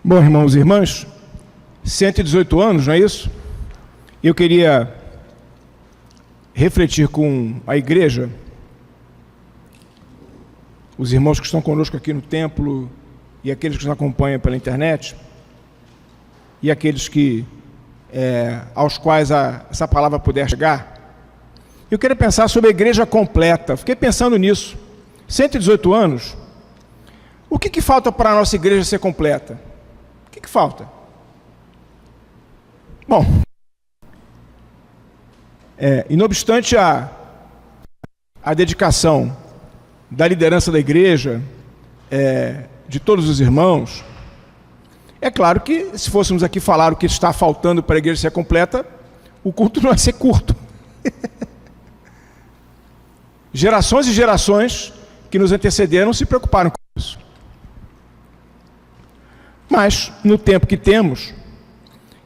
Bom, irmãos e irmãs, 118 anos, não é isso? Eu queria refletir com a igreja, os irmãos que estão conosco aqui no templo e aqueles que nos acompanham pela internet e aqueles que aos quais essa palavra puder chegar. Eu queria pensar sobre a igreja completa. Fiquei pensando nisso. 118 anos, o que falta para a nossa igreja ser completa? O que falta? Bom, e não obstante a dedicação da liderança da igreja, de todos os irmãos, é claro que se fôssemos aqui falar o que está faltando para a igreja ser completa, o culto não vai ser curto. Gerações e gerações que nos antecederam se preocuparam com isso. Mas, no tempo que temos,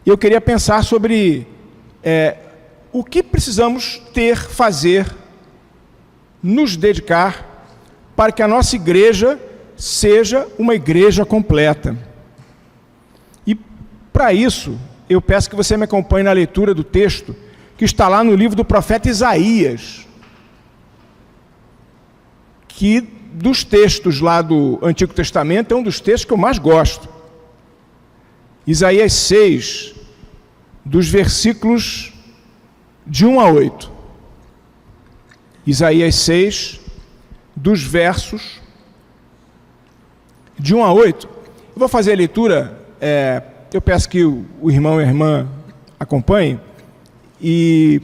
eu queria pensar sobre o que precisamos fazer, nos dedicar, para que a nossa igreja seja uma igreja completa. E, para isso, eu peço que você me acompanhe na leitura do texto, que está lá no livro do profeta Isaías, que dos textos lá do Antigo Testamento é um dos textos que eu mais gosto. Isaías 6, dos versículos de 1 a 8. Isaías 6, dos versos de 1 a 8. Eu vou fazer a leitura, eu peço que o irmão e a irmã acompanhem e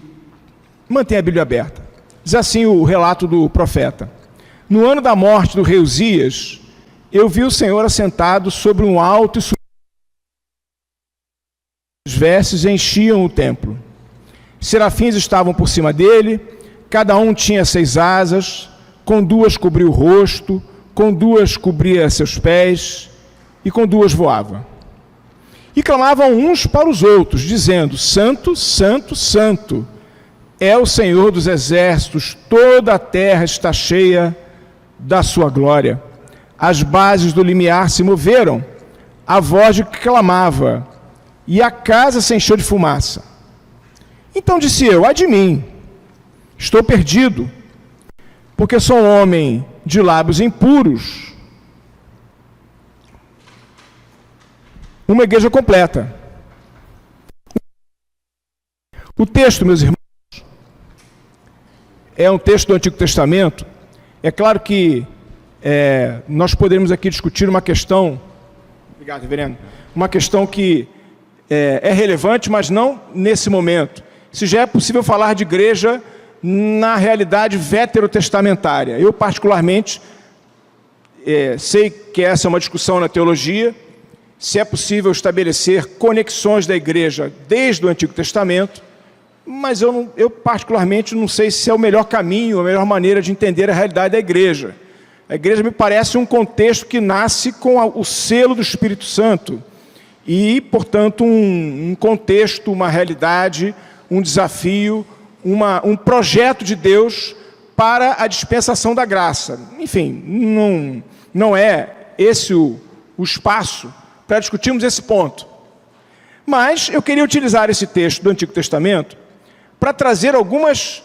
mantenha a Bíblia aberta. Diz assim o relato do profeta: no ano da morte do rei Uzias, eu vi o Senhor assentado sobre um alto e sublime. As vestes enchiam o templo. Serafins estavam por cima dele, cada um tinha 6 asas, com 2 cobria o rosto, com 2 cobria seus pés, e com 2 voava. E clamavam uns para os outros, dizendo: Santo, Santo, Santo, é o Senhor dos exércitos, toda a terra está cheia da sua glória. As bases do limiar se moveram, a voz de que clamava, e a casa se encheu de fumaça. Então disse eu: ai de mim, estou perdido, porque sou um homem de lábios impuros. Uma igreja completa. O texto, meus irmãos, é um texto do Antigo Testamento. É claro que nós poderíamos aqui discutir uma questão, obrigado, reverendo, uma questão que é relevante, mas não nesse momento. Se já é possível falar de igreja na realidade veterotestamentária. Eu, particularmente, sei que essa é uma discussão na teologia, se é possível estabelecer conexões da igreja desde o Antigo Testamento, mas eu particularmente não sei se é o melhor caminho, a melhor maneira de entender a realidade da igreja. A igreja me parece um contexto que nasce com o selo do Espírito Santo e, portanto, um contexto, uma realidade, um desafio, um projeto de Deus para a dispensação da graça. Enfim, não é esse o espaço para discutirmos esse ponto. Mas eu queria utilizar esse texto do Antigo Testamento para trazer algumas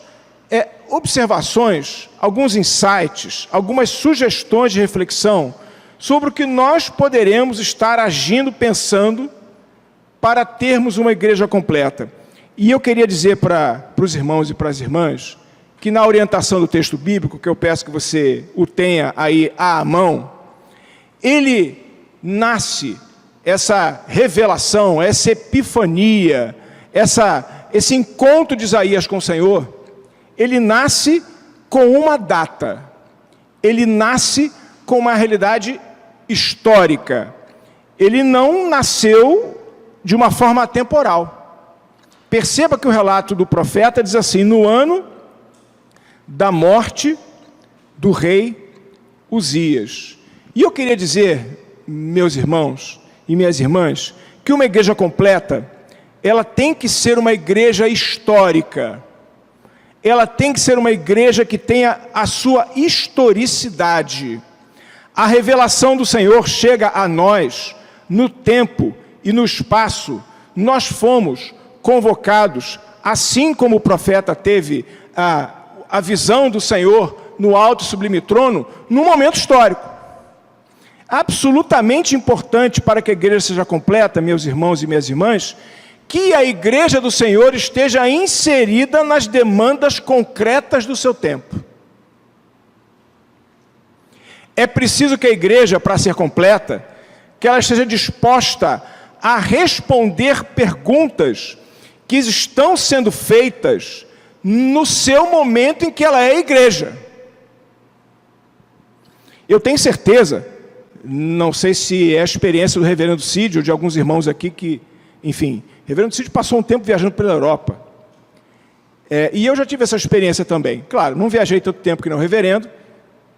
observações, alguns insights, algumas sugestões de reflexão sobre o que nós poderemos estar agindo, pensando, para termos uma igreja completa. E eu queria dizer para os irmãos e para as irmãs que na orientação do texto bíblico, que eu peço que você o tenha aí à mão, ele nasce, essa revelação, essa epifania, esse encontro de Isaías com o Senhor, ele nasce com uma data, ele nasce com uma realidade histórica, ele não nasceu de uma forma atemporal. Perceba que o relato do profeta diz assim: no ano da morte do rei Uzias. E eu queria dizer, meus irmãos e minhas irmãs, que uma igreja completa, ela tem que ser uma igreja histórica. Ela tem que ser uma igreja que tenha a sua historicidade. A revelação do Senhor chega a nós no tempo e no espaço, nós fomos convocados, assim como o profeta teve a visão do Senhor no alto e sublime trono, num momento histórico. Absolutamente importante para que a igreja seja completa, meus irmãos e minhas irmãs, que a igreja do Senhor esteja inserida nas demandas concretas do seu tempo. É preciso que a igreja, para ser completa, que ela esteja disposta a responder perguntas que estão sendo feitas no seu momento em que ela é igreja. Eu tenho certeza, não sei se é a experiência do reverendo Cid ou de alguns irmãos aqui que, enfim, o reverendo Cid passou um tempo viajando pela Europa. E eu já tive essa experiência também. Claro, não viajei tanto tempo que não o reverendo,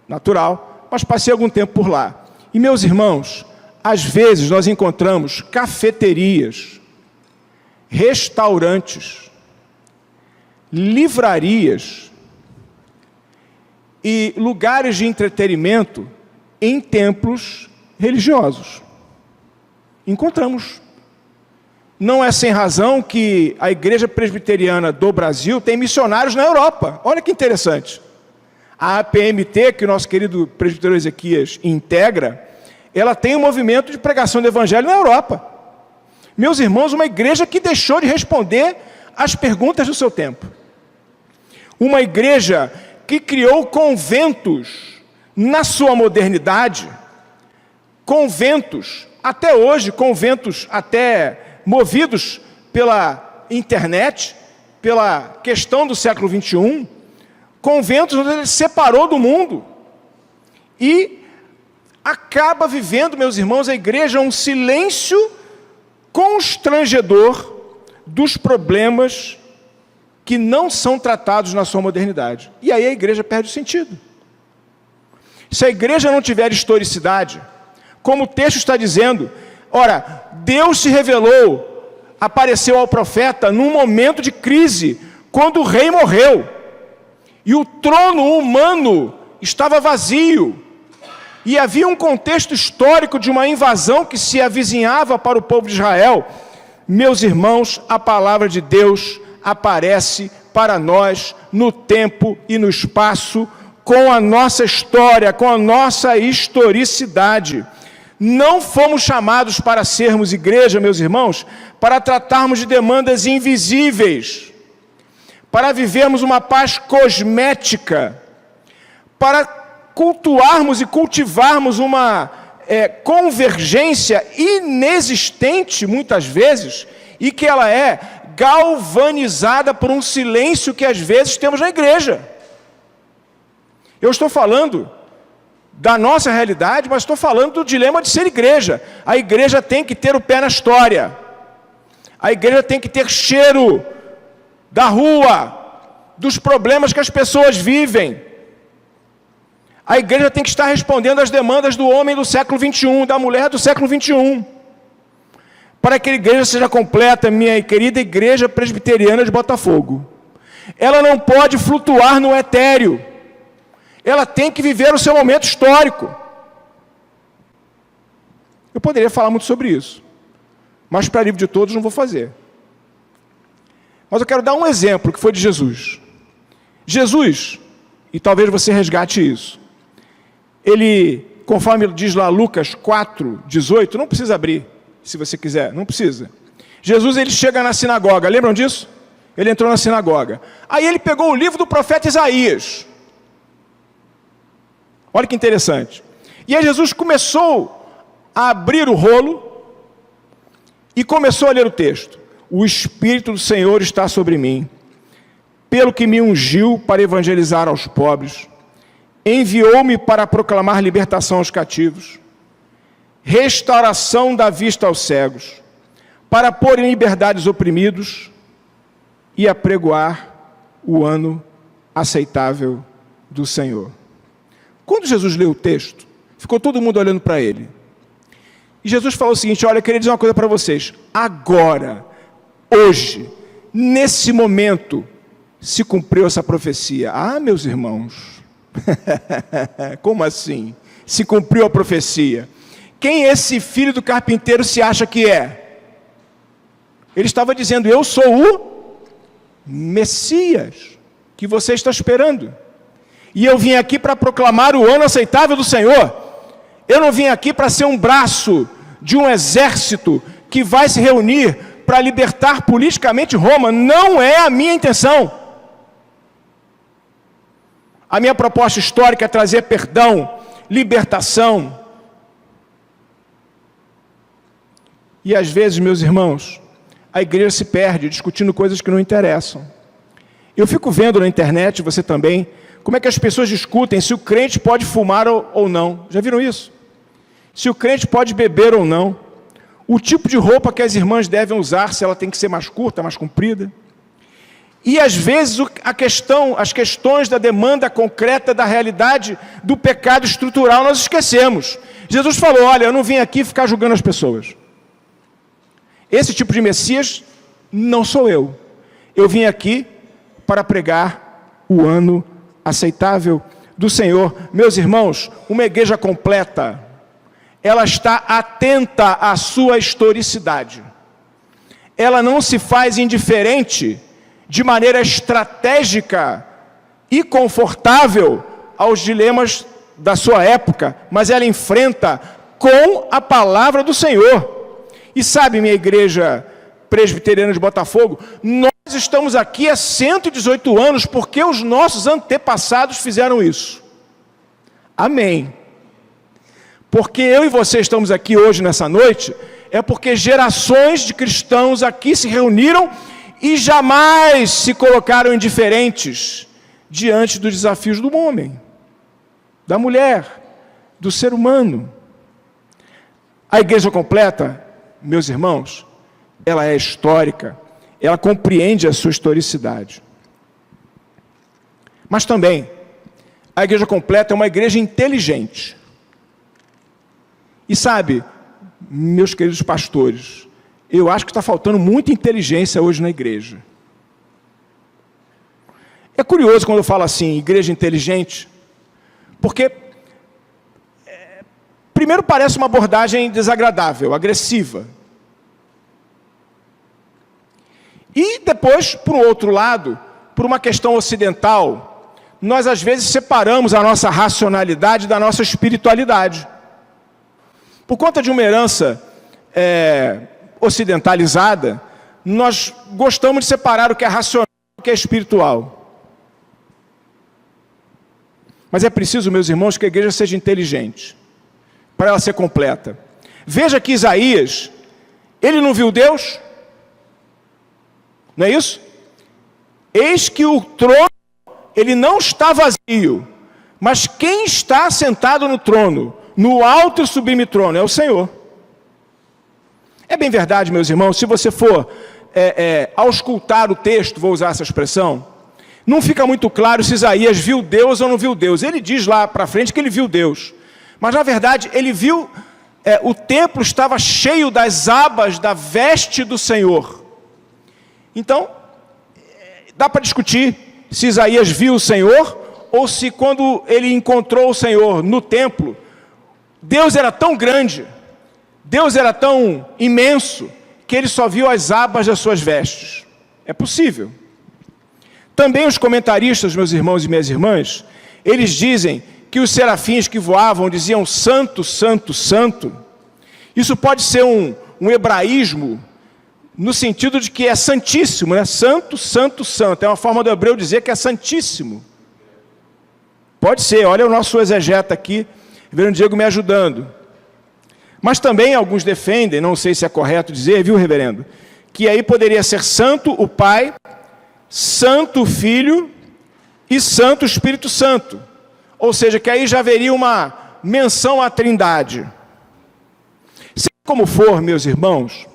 natural, mas passei algum tempo por lá. E, meus irmãos, às vezes nós encontramos cafeterias, restaurantes, livrarias e lugares de entretenimento em templos religiosos. Encontramos. Não é sem razão que a Igreja Presbiteriana do Brasil tem missionários na Europa. Olha que interessante. A APMT, que o nosso querido presbítero Ezequias integra, ela tem um movimento de pregação do Evangelho na Europa. Meus irmãos, uma igreja que deixou de responder às perguntas do seu tempo. Uma igreja que criou conventos na sua modernidade, conventos, até hoje, conventos até movidos pela internet, pela questão do século XXI, conventos onde ele se separou do mundo e acaba vivendo, meus irmãos, a igreja um silêncio constrangedor dos problemas que não são tratados na sua modernidade. E aí a igreja perde o sentido. Se a igreja não tiver historicidade, como o texto está dizendo, ora, Deus se revelou, apareceu ao profeta num momento de crise, quando o rei morreu, e o trono humano estava vazio, e havia um contexto histórico de uma invasão que se avizinhava para o povo de Israel. Meus irmãos, a palavra de Deus aparece para nós no tempo e no espaço, com a nossa história, com a nossa historicidade. Não fomos chamados para sermos igreja, meus irmãos, para tratarmos de demandas invisíveis, para vivermos uma paz cosmética, para cultuarmos e cultivarmos uma convergência inexistente, muitas vezes, e que ela é galvanizada por um silêncio que às vezes temos na igreja. Eu estou falando da nossa realidade, mas estou falando do dilema de ser igreja. A igreja tem que ter o pé na história. A igreja tem que ter cheiro da rua, dos problemas que as pessoas vivem. A igreja tem que estar respondendo às demandas do homem do século XXI, da mulher do século XXI. Para que a igreja seja completa, minha querida igreja presbiteriana de Botafogo, ela não pode flutuar no etéreo. Ela tem que viver o seu momento histórico. Eu poderia falar muito sobre isso, mas para livre de todos não vou fazer. Mas eu quero dar um exemplo que foi de Jesus. Jesus, e talvez você resgate isso, ele, conforme diz lá Lucas 4:18, não precisa abrir, se você quiser, não precisa. Jesus, ele chega na sinagoga, lembram disso? Ele entrou na sinagoga. Aí ele pegou o livro do profeta Isaías. Olha que interessante. E aí Jesus começou a abrir o rolo e começou a ler o texto. O Espírito do Senhor está sobre mim, pelo que me ungiu para evangelizar aos pobres, enviou-me para proclamar libertação aos cativos, restauração da vista aos cegos, para pôr em liberdade os oprimidos e apregoar o ano aceitável do Senhor. Quando Jesus leu o texto, ficou todo mundo olhando para ele. E Jesus falou o seguinte: olha, eu queria dizer uma coisa para vocês. Agora, hoje, nesse momento, se cumpriu essa profecia. Ah, meus irmãos, como assim? Se cumpriu a profecia. quem esse filho do carpinteiro se acha que é? Ele estava dizendo, eu sou o Messias que você está esperando. E eu vim aqui para proclamar o ano aceitável do Senhor. Eu não vim aqui para ser um braço de um exército que vai se reunir para libertar politicamente Roma. Não é a minha intenção. A minha proposta histórica é trazer perdão, libertação. E às vezes, meus irmãos, a igreja se perde discutindo coisas que não interessam. Eu fico vendo na internet, você também, como é que as pessoas discutem se o crente pode fumar ou não. Já viram isso? Se o crente pode beber ou não. O tipo de roupa que as irmãs devem usar, se ela tem que ser mais curta, mais comprida. E às vezes as questões da demanda concreta da realidade do pecado estrutural nós esquecemos. Jesus falou, olha, eu não vim aqui ficar julgando as pessoas. Esse tipo de Messias não sou eu. Eu vim aqui para pregar o ano aceitável do Senhor. Meus irmãos, uma igreja completa, ela está atenta à sua historicidade. Ela não se faz indiferente de maneira estratégica e confortável aos dilemas da sua época, mas ela enfrenta com a palavra do Senhor. E sabe, minha igreja presbiteriana de Botafogo, nós estamos aqui há 118 anos porque os nossos antepassados fizeram isso. Amém. Porque eu e você estamos aqui hoje, nessa noite, é porque gerações de cristãos aqui se reuniram e jamais se colocaram indiferentes diante dos desafios do homem, da mulher, do ser humano. A igreja completa, meus irmãos, ela é histórica, ela compreende a sua historicidade. Mas também, a igreja completa é uma igreja inteligente. E sabe, meus queridos pastores, eu acho que está faltando muita inteligência hoje na igreja. É curioso quando eu falo assim, igreja inteligente, porque primeiro parece uma abordagem desagradável, agressiva. E depois, por outro lado, por uma questão ocidental, nós às vezes separamos a nossa racionalidade da nossa espiritualidade. Por conta de uma herança ocidentalizada, nós gostamos de separar o que é racional do que é espiritual. Mas é preciso, meus irmãos, que a igreja seja inteligente, para ela ser completa. Veja que Isaías, ele não viu Deus? Não é isso? Eis que o trono, ele não está vazio, mas quem está sentado no trono, no alto e sublime trono, é o Senhor. É bem verdade, meus irmãos, se você for auscultar o texto, vou usar essa expressão, não fica muito claro se Isaías viu Deus ou não viu Deus. Ele diz lá para frente que ele viu Deus, mas na verdade ele viu, o templo estava cheio das abas da veste do Senhor. Então, dá para discutir se Isaías viu o Senhor, ou se quando ele encontrou o Senhor no templo, Deus era tão grande, Deus era tão imenso, que ele só viu as abas das suas vestes. É possível. Também os comentaristas, meus irmãos e minhas irmãs, eles dizem que os serafins que voavam diziam santo, santo, santo. Isso pode ser um hebraísmo, no sentido de que é santíssimo, né? Santo, santo, santo. É uma forma do hebreu dizer que é santíssimo. Pode ser, olha o nosso exegeta aqui, reverendo Diego me ajudando. Mas também alguns defendem, não sei se é correto dizer, viu, reverendo? Que aí poderia ser santo o Pai, santo o Filho e santo o Espírito Santo. Ou seja, que aí já haveria uma menção à Trindade. Seja como for, meus irmãos,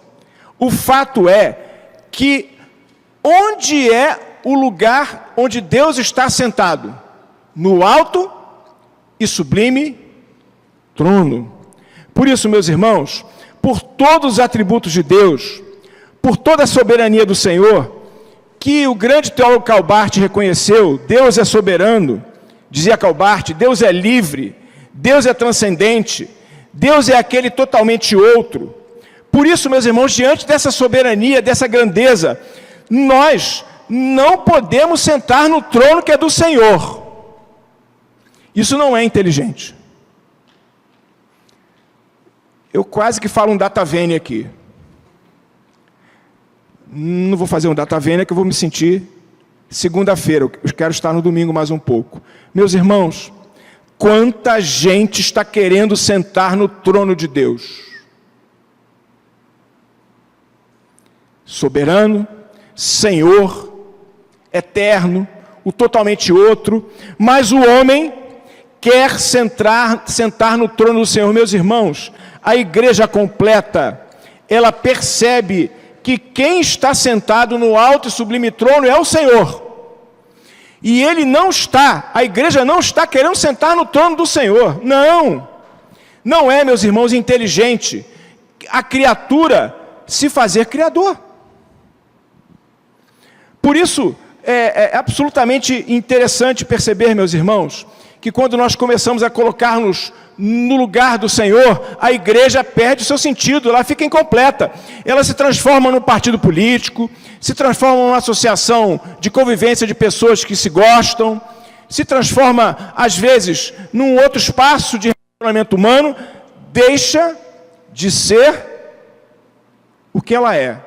o fato é que onde é o lugar onde Deus está sentado? No alto e sublime trono. Por isso, meus irmãos, por todos os atributos de Deus, por toda a soberania do Senhor, que o grande teólogo Calbart reconheceu, Deus é soberano, dizia Calbart, Deus é livre, Deus é transcendente, Deus é aquele totalmente outro. Por isso, meus irmãos, diante dessa soberania, dessa grandeza, nós não podemos sentar no trono que é do Senhor. Isso não é inteligente. Eu quase que falo um data vênia aqui. Não vou fazer um data vênia que eu vou me sentir segunda-feira. Eu quero estar no domingo mais um pouco. Meus irmãos, quanta gente está querendo sentar no trono de Deus. Soberano, Senhor, eterno, o totalmente outro, mas o homem quer sentar no trono do Senhor. Meus irmãos, a igreja completa, ela percebe que quem está sentado no alto e sublime trono é o Senhor. E ele não está, a igreja não está querendo sentar no trono do Senhor. Não, não é, meus irmãos, inteligente a criatura se fazer criador. Por isso, é absolutamente interessante perceber, meus irmãos, que quando nós começamos a colocar-nos no lugar do Senhor, a igreja perde o seu sentido, ela fica incompleta. Ela se transforma num partido político, se transforma numa associação de convivência de pessoas que se gostam, se transforma, às vezes, num outro espaço de relacionamento humano, deixa de ser o que ela é.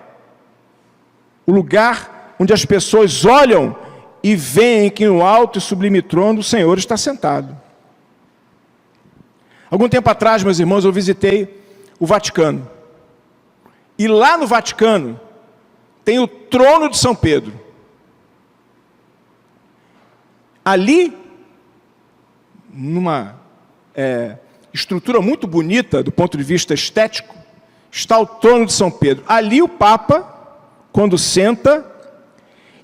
O lugar onde as pessoas olham e veem que no alto e sublime trono o Senhor está sentado. Algum tempo atrás, meus irmãos, eu visitei o Vaticano. E lá no Vaticano tem o trono de São Pedro. Ali, numa estrutura muito bonita do ponto de vista estético, está o trono de São Pedro. Ali o Papa, quando senta,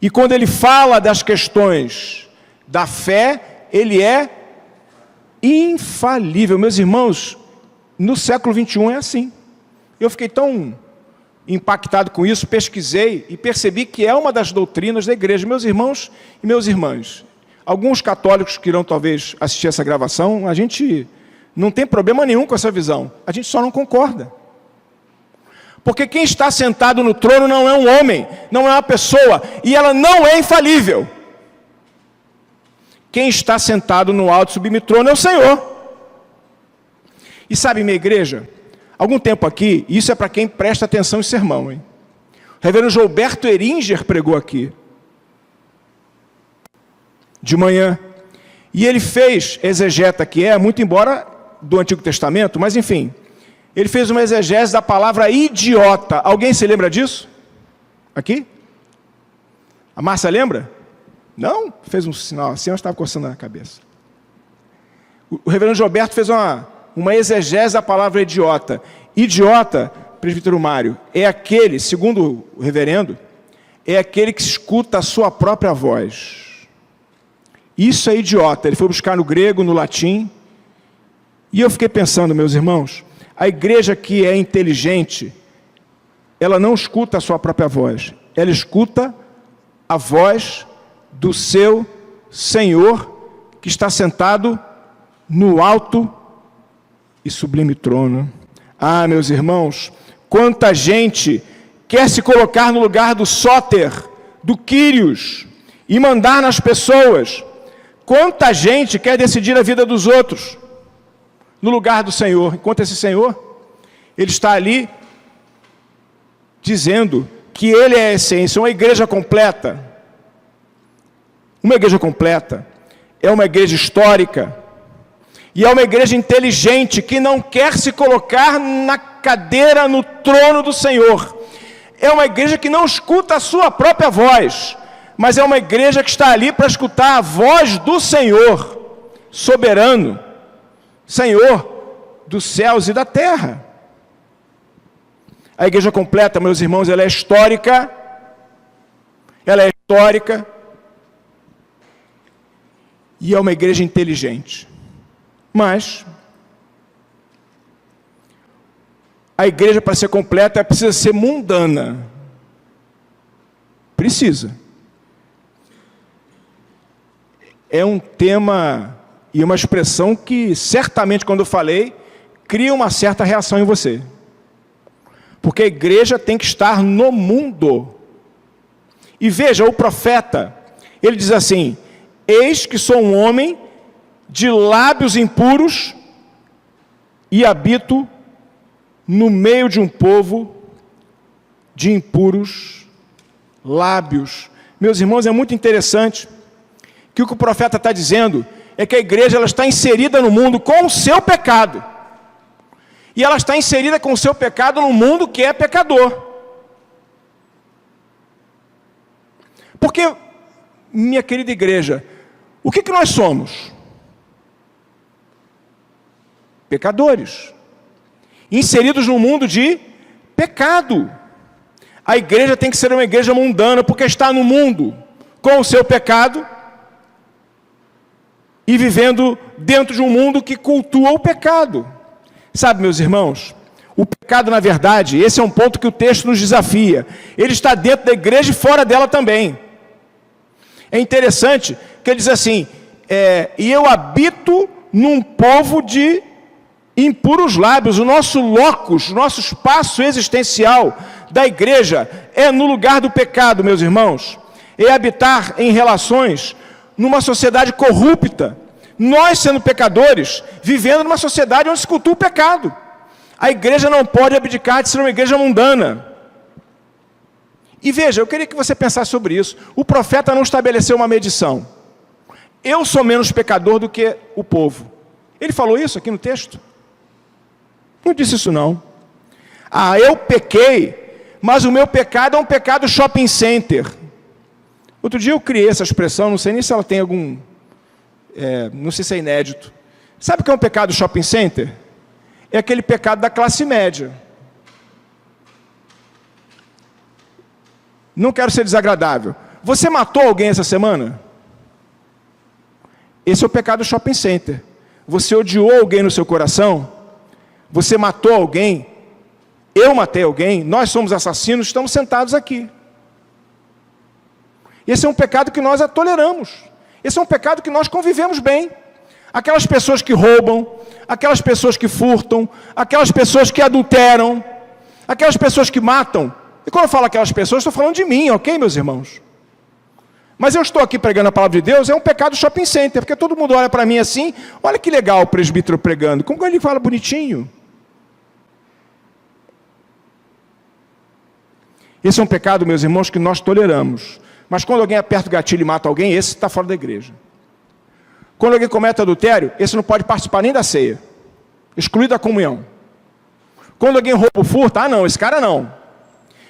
e quando ele fala das questões da fé, ele é infalível. Meus irmãos, no século XXI é assim. Eu fiquei tão impactado com isso, pesquisei e percebi que é uma das doutrinas da igreja. Meus irmãos e meus irmãs, alguns católicos que irão talvez assistir essa gravação, a gente não tem problema nenhum com essa visão, a gente só não concorda. Porque quem está sentado no trono não é um homem, não é uma pessoa, e ela não é infalível. Quem está sentado no alto e sublime trono é o Senhor. E sabe, minha igreja, algum tempo aqui, isso é para quem presta atenção em sermão, hein? O reverendo Gilberto Eringer pregou aqui, de manhã, e ele fez exegeta, que é, muito embora do Antigo Testamento, mas enfim, ele fez uma exegese da palavra idiota. Alguém se lembra disso? Aqui? A Márcia lembra? Não? Fez um sinal assim, eu estava coçando a cabeça. O reverendo Gilberto fez uma exegese da palavra idiota. Idiota, presbítero Mário, é aquele, segundo o reverendo, é aquele que escuta a sua própria voz. Isso é idiota. Ele foi buscar no grego, no latim. E eu fiquei pensando, meus irmãos, a igreja que é inteligente, ela não escuta a sua própria voz, ela escuta a voz do seu Senhor, que está sentado no alto e sublime trono. Ah, meus irmãos, quanta gente quer se colocar no lugar do Sóter, do Quírios, e mandar nas pessoas. Quanta gente quer decidir a vida dos outros no lugar do Senhor, enquanto esse Senhor, ele está ali dizendo que ele é a essência. Uma igreja completa é uma igreja histórica e é uma igreja inteligente que não quer se colocar na cadeira, no trono do Senhor. É uma igreja que não escuta a sua própria voz, mas é uma igreja que está ali para escutar a voz do Senhor, soberano, Senhor dos céus e da terra. A igreja completa, meus irmãos, ela é histórica, e é uma igreja inteligente. Mas a igreja, para ser completa, precisa ser mundana. Precisa. É um tema e uma expressão que, certamente, quando eu falei, cria uma certa reação em você. Porque a igreja tem que estar no mundo. E veja, o profeta, ele diz assim: eis que sou um homem de lábios impuros e habito no meio de um povo de impuros lábios. Meus irmãos, é muito interessante que o profeta está dizendo é que a igreja ela está inserida no mundo com o seu pecado. E ela está inserida com o seu pecado no mundo que é pecador. Porque, minha querida igreja, o que nós somos? Pecadores. Inseridos num mundo de pecado. A igreja tem que ser uma igreja mundana, porque está no mundo com o seu pecado e vivendo dentro de um mundo que cultua o pecado. Sabe, meus irmãos, o pecado, na verdade, esse é um ponto que o texto nos desafia. Ele está dentro da igreja e fora dela também. É interessante que ele diz assim, e eu habito num povo de impuros lábios. O nosso locus, o nosso espaço existencial da igreja é no lugar do pecado, meus irmãos. É habitar em relações numa sociedade corrupta. Nós, sendo pecadores, vivendo numa sociedade onde se cultua o pecado. A igreja não pode abdicar de ser uma igreja mundana. E veja, eu queria que você pensasse sobre isso. O profeta não estabeleceu uma medição. Eu sou menos pecador do que o povo. Ele falou isso aqui no texto? Não disse isso não. Eu pequei, mas o meu pecado é um pecado shopping center. Outro dia eu criei essa expressão, não sei nem se ela tem algum... não sei se é inédito. Sabe o que é um pecado shopping center? É aquele pecado da classe média. Não quero ser desagradável. Você matou alguém essa semana? Esse é o pecado shopping center. Você odiou alguém no seu coração? Você matou alguém? Eu matei alguém? Nós somos assassinos, estamos sentados aqui. Esse é um pecado que nós toleramos. Esse é um pecado que nós convivemos bem. Aquelas pessoas que roubam, aquelas pessoas que furtam, aquelas pessoas que adulteram, aquelas pessoas que matam. E quando eu falo aquelas pessoas, estou falando de mim, ok, meus irmãos? Mas eu estou aqui pregando a palavra de Deus, é um pecado shopping center, porque todo mundo olha para mim assim, olha que legal o presbítero pregando, como ele fala bonitinho. Esse é um pecado, meus irmãos, que nós toleramos. Mas quando alguém aperta o gatilho e mata alguém, esse está fora da igreja. Quando alguém comete adultério, esse não pode participar nem da ceia. Excluído da comunhão. Quando alguém rouba ou furta, não, esse cara não.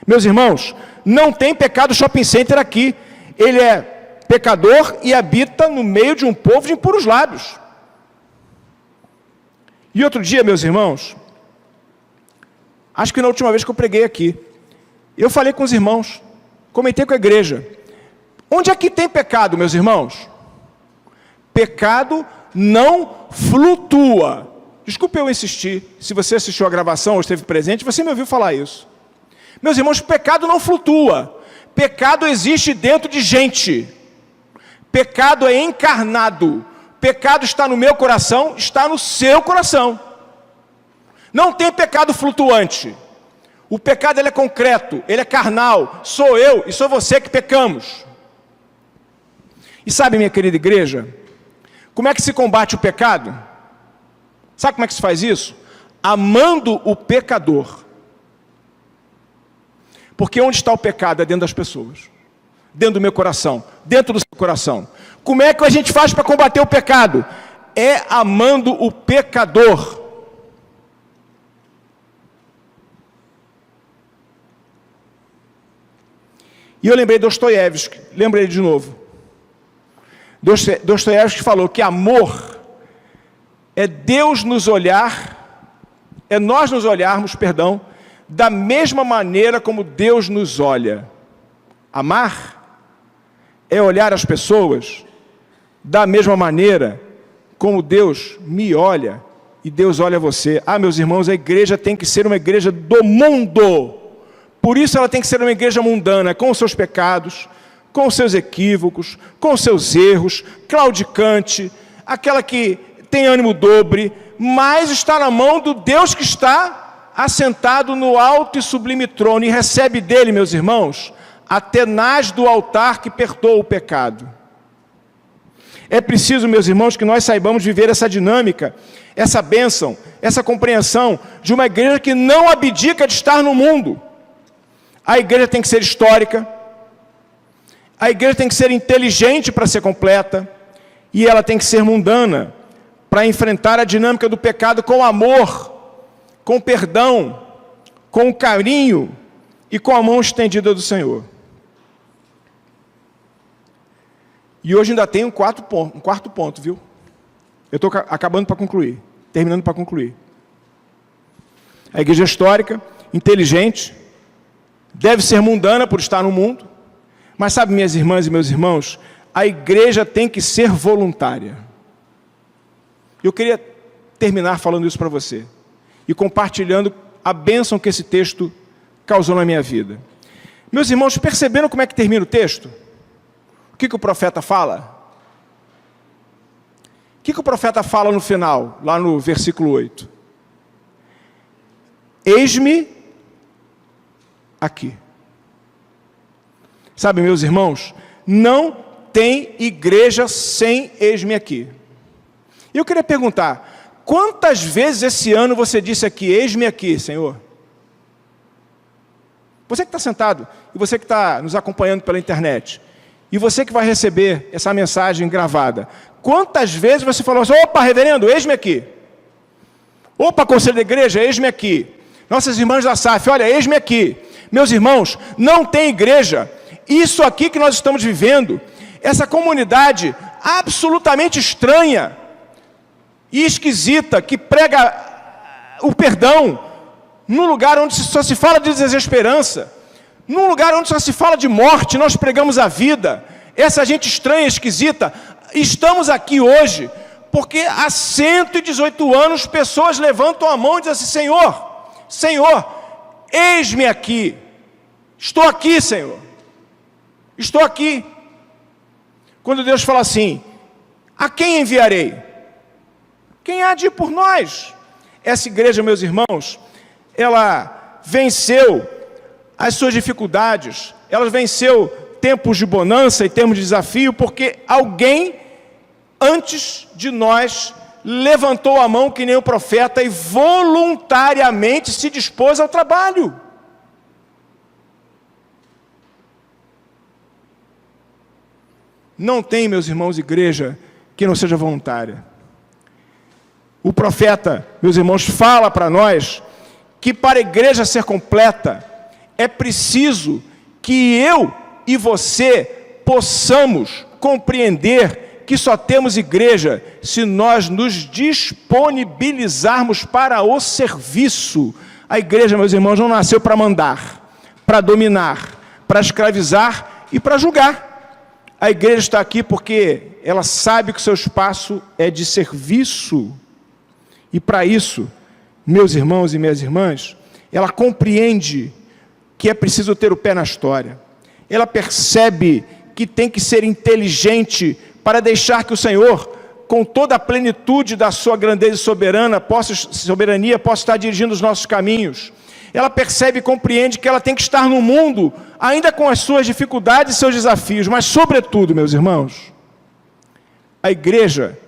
Meus irmãos, não tem pecado shopping center aqui. Ele é pecador e habita no meio de um povo de impuros lábios. E outro dia, meus irmãos, acho que na última vez que eu preguei aqui, eu falei com os irmãos, comentei com a igreja. Onde é que tem pecado, meus irmãos? Pecado não flutua. Desculpe eu insistir. Se você assistiu a gravação ou esteve presente, você me ouviu falar isso. Meus irmãos, pecado não flutua. Pecado existe dentro de gente. Pecado é encarnado. Pecado está no meu coração, está no seu coração. Não tem pecado flutuante. O pecado ele é concreto, ele é carnal. Sou eu e sou você que pecamos. E sabe, minha querida igreja, como é que se combate o pecado? Sabe como é que se faz isso? Amando o pecador. Porque onde está o pecado? É dentro das pessoas. Dentro do meu coração. Dentro do seu coração. Como é que a gente faz para combater o pecado? É amando o pecador. E eu lembrei de Dostoiévski, lembrei de novo. Dostoiévski falou que amor é Deus nos olhar, é nós nos olharmos, da mesma maneira como Deus nos olha. Amar é olhar as pessoas da mesma maneira como Deus me olha e Deus olha você. Meus irmãos, a igreja tem que ser uma igreja do mundo. Por isso ela tem que ser uma igreja mundana, com os seus pecados, com os seus equívocos, com os seus erros, claudicante, aquela que tem ânimo dobre, mais está na mão do Deus que está assentado no alto e sublime trono, e recebe dele, meus irmãos, a tenaz do altar que perdoa o pecado. É preciso, meus irmãos, que nós saibamos viver essa dinâmica, essa bênção, essa compreensão de uma igreja que não abdica de estar no mundo. A igreja tem que ser histórica, a igreja tem que ser inteligente para ser completa, e ela tem que ser mundana para enfrentar a dinâmica do pecado com amor, com perdão, com carinho e com a mão estendida do Senhor. E hoje ainda tem um quarto ponto, viu? Eu estou acabando para concluir, terminando para concluir. A igreja histórica, inteligente, deve ser mundana por estar no mundo, mas sabe, minhas irmãs e meus irmãos, a igreja tem que ser voluntária. Eu queria terminar falando isso para você, e compartilhando a bênção que esse texto causou na minha vida. Meus irmãos, perceberam como é que termina o texto? O que o profeta fala? O que o profeta fala no final, lá no versículo 8? Eis-me aqui. Sabe, meus irmãos, não tem igreja sem eis-me aqui. E eu queria perguntar, quantas vezes esse ano você disse aqui, eis-me aqui, Senhor? Você que está sentado, e você que está nos acompanhando pela internet, e você que vai receber essa mensagem gravada, quantas vezes você falou assim, opa, reverendo, eis-me aqui. Opa, conselho da igreja, eis-me aqui. Nossas irmãs da SAF, olha, eis-me aqui. Meus irmãos, não tem igreja. Isso aqui que nós estamos vivendo, essa comunidade absolutamente estranha e esquisita, que prega o perdão, num lugar onde só se fala de desesperança, num lugar onde só se fala de morte, nós pregamos a vida. Essa gente estranha, esquisita, estamos aqui hoje, porque há 118 anos pessoas levantam a mão e dizem assim, Senhor, Senhor, eis-me aqui, estou aqui, Senhor, estou aqui. Quando Deus fala assim, a quem enviarei? Quem há de ir por nós? Essa igreja, meus irmãos, ela venceu as suas dificuldades, ela venceu tempos de bonança e tempos de desafio, porque alguém antes de nós levantou a mão que nem o profeta e voluntariamente se dispôs ao trabalho. Não tem, meus irmãos, igreja que não seja voluntária. O profeta, meus irmãos, fala para nós que para a igreja ser completa, é preciso que eu e você possamos compreender que só temos igreja se nós nos disponibilizarmos para o serviço. A igreja, meus irmãos, não nasceu para mandar, para dominar, para escravizar e para julgar. A igreja está aqui porque ela sabe que o seu espaço é de serviço. E para isso, meus irmãos e minhas irmãs, ela compreende que é preciso ter o pé na história. Ela percebe que tem que ser inteligente para deixar que o Senhor, com toda a plenitude da sua grandeza e soberania, possa estar dirigindo os nossos caminhos. Ela percebe e compreende que ela tem que estar no mundo, ainda com as suas dificuldades e seus desafios, mas sobretudo, meus irmãos, a igreja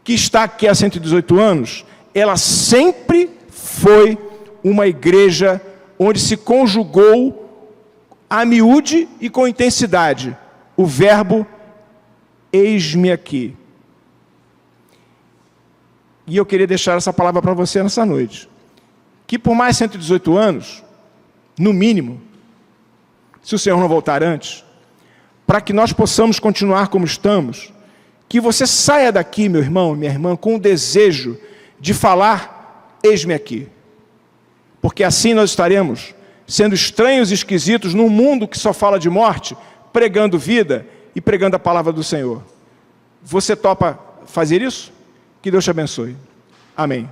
que está aqui há 118 anos, ela sempre foi uma igreja onde se conjugou a miúde e com intensidade o verbo eis-me aqui. E eu queria deixar essa palavra para você nessa noite, que por mais 118 anos, no mínimo, se o Senhor não voltar antes, para que nós possamos continuar como estamos, que você saia daqui, meu irmão, minha irmã, com o desejo de falar, eis-me aqui. Porque assim nós estaremos sendo estranhos e esquisitos num mundo que só fala de morte, pregando vida e pregando a palavra do Senhor. Você topa fazer isso? Que Deus te abençoe. Amém.